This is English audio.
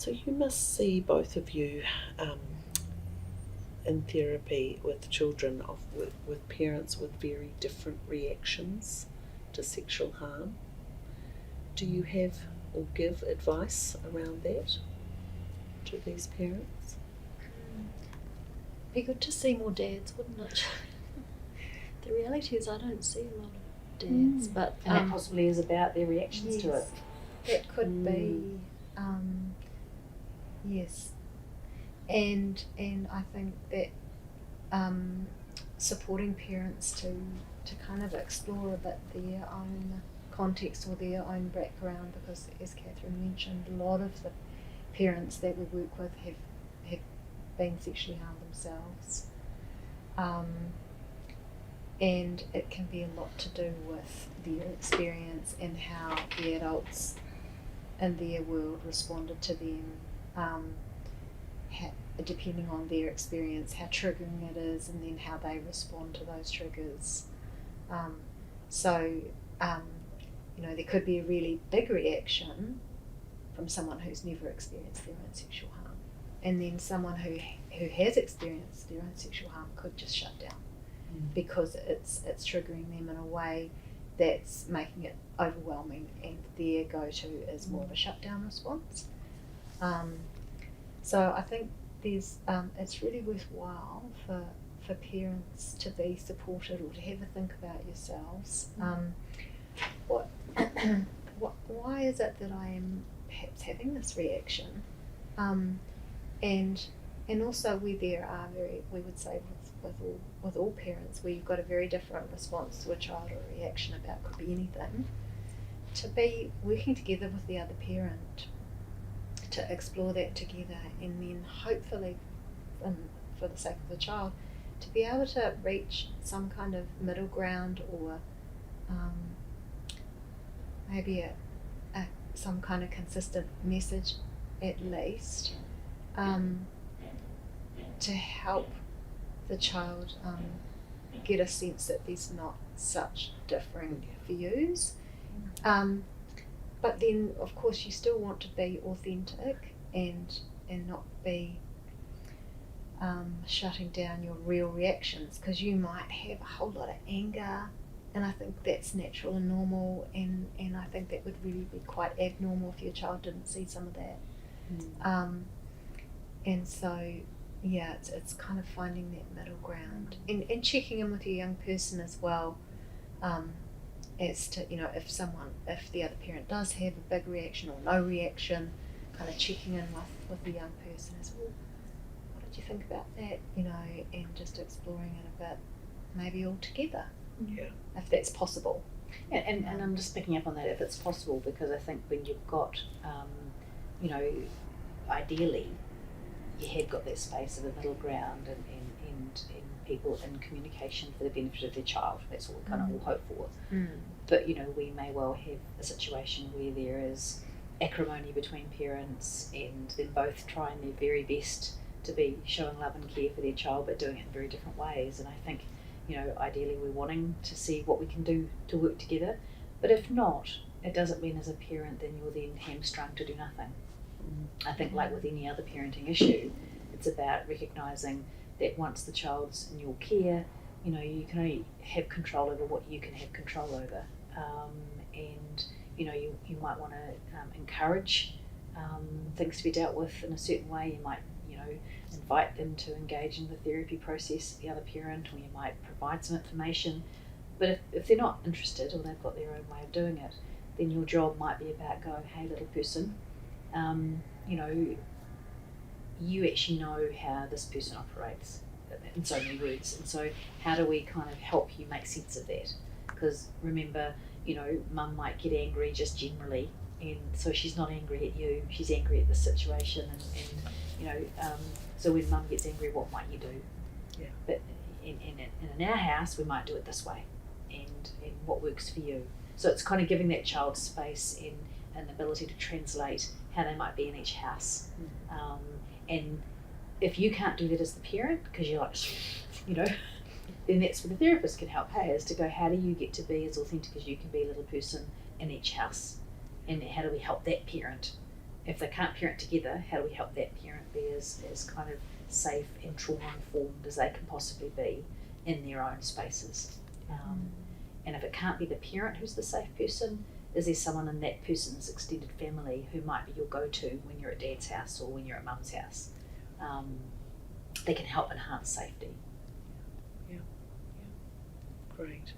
So you must see both of you in therapy with children with parents with very different reactions to sexual harm. Do you have or give advice around that to these parents? Be good to see more dads, wouldn't it? The reality is I don't see a lot of dads, but and that possibly is about their reactions to it. It could be, yes, and I think that supporting parents to kind of explore a bit their own context or their own background, because as Catherine mentioned, a lot of the parents that we work with have been sexually harmed themselves, and it can be a lot to do with their experience and how the adults in their world responded to them, depending on their experience, how triggering it is, and then how they respond to those triggers. There could be a really big reaction from someone who's never experienced their own sexual harm, and then someone who has experienced their own sexual harm could just shut down because it's triggering them in a way that's making it overwhelming, and their go-to is more of a shutdown response. So I think there's it's really worthwhile for parents to be supported or to have a think about yourselves. Why is it that I am perhaps having this reaction? And also where there are we would say with all parents, where you've got a very different response to a child or a reaction about could be anything, to be working together with the other parent to explore that together, and then hopefully, for the sake of the child, to be able to reach some kind of middle ground, or maybe some kind of consistent message at least, to help the child get a sense that there's not such differing views. But then, of course, you still want to be authentic and not be shutting down your real reactions, because you might have a whole lot of anger, and I think that's natural and normal, and I think that would really be quite abnormal if your child didn't see some of that. And so, yeah, it's kind of finding that middle ground, and checking in with your young person as well, as to, if the other parent does have a big reaction or no reaction, kind of checking in with the young person as well. What did you think about that? And just exploring it a bit, maybe all together. Yeah. If that's possible. Yeah, and I'm just picking up on that, if it's possible, because I think when you've got, ideally, you have got that space of a middle ground and people in communication for the benefit of their child. That's what we kind of all hope for. But, we may well have a situation where there is acrimony between parents, and they're both trying their very best to be showing love and care for their child, but doing it in very different ways. And I think, ideally we're wanting to see what we can do to work together. But if not, it doesn't mean as a parent then you're then hamstrung to do nothing. I think, like with any other parenting issue, it's about recognising that once the child's in your care, you can only have control over what you can have control over. And you might want to encourage things to be dealt with in a certain way. You might invite them to engage in the therapy process, the other parent, or you might provide some information. But if they're not interested, or they've got their own way of doing it, then your job might be about going, hey, little person, you actually know how this person operates, in so many words, and so how do we kind of help you make sense of that? Because remember, mum might get angry just generally, and so she's not angry at you, she's angry at the situation, and so when mum gets angry, what might you do? Yeah. But in our house, we might do it this way, and what works for you. So it's kind of giving that child space and the ability to translate how they might be in each house. And if you can't do that as the parent, because you're like, then that's where the therapist can help, is to go, how do you get to be as authentic as you can be, little person, in each house? And how do we help that parent if they can't parent together, how do we help that parent be as kind of safe and trauma-informed as they can possibly be in their own spaces? And if it can't be the parent who's the safe person, is there someone in that person's extended family who might be your go-to when you're at dad's house or when you're at mum's house? They can help enhance safety. Great.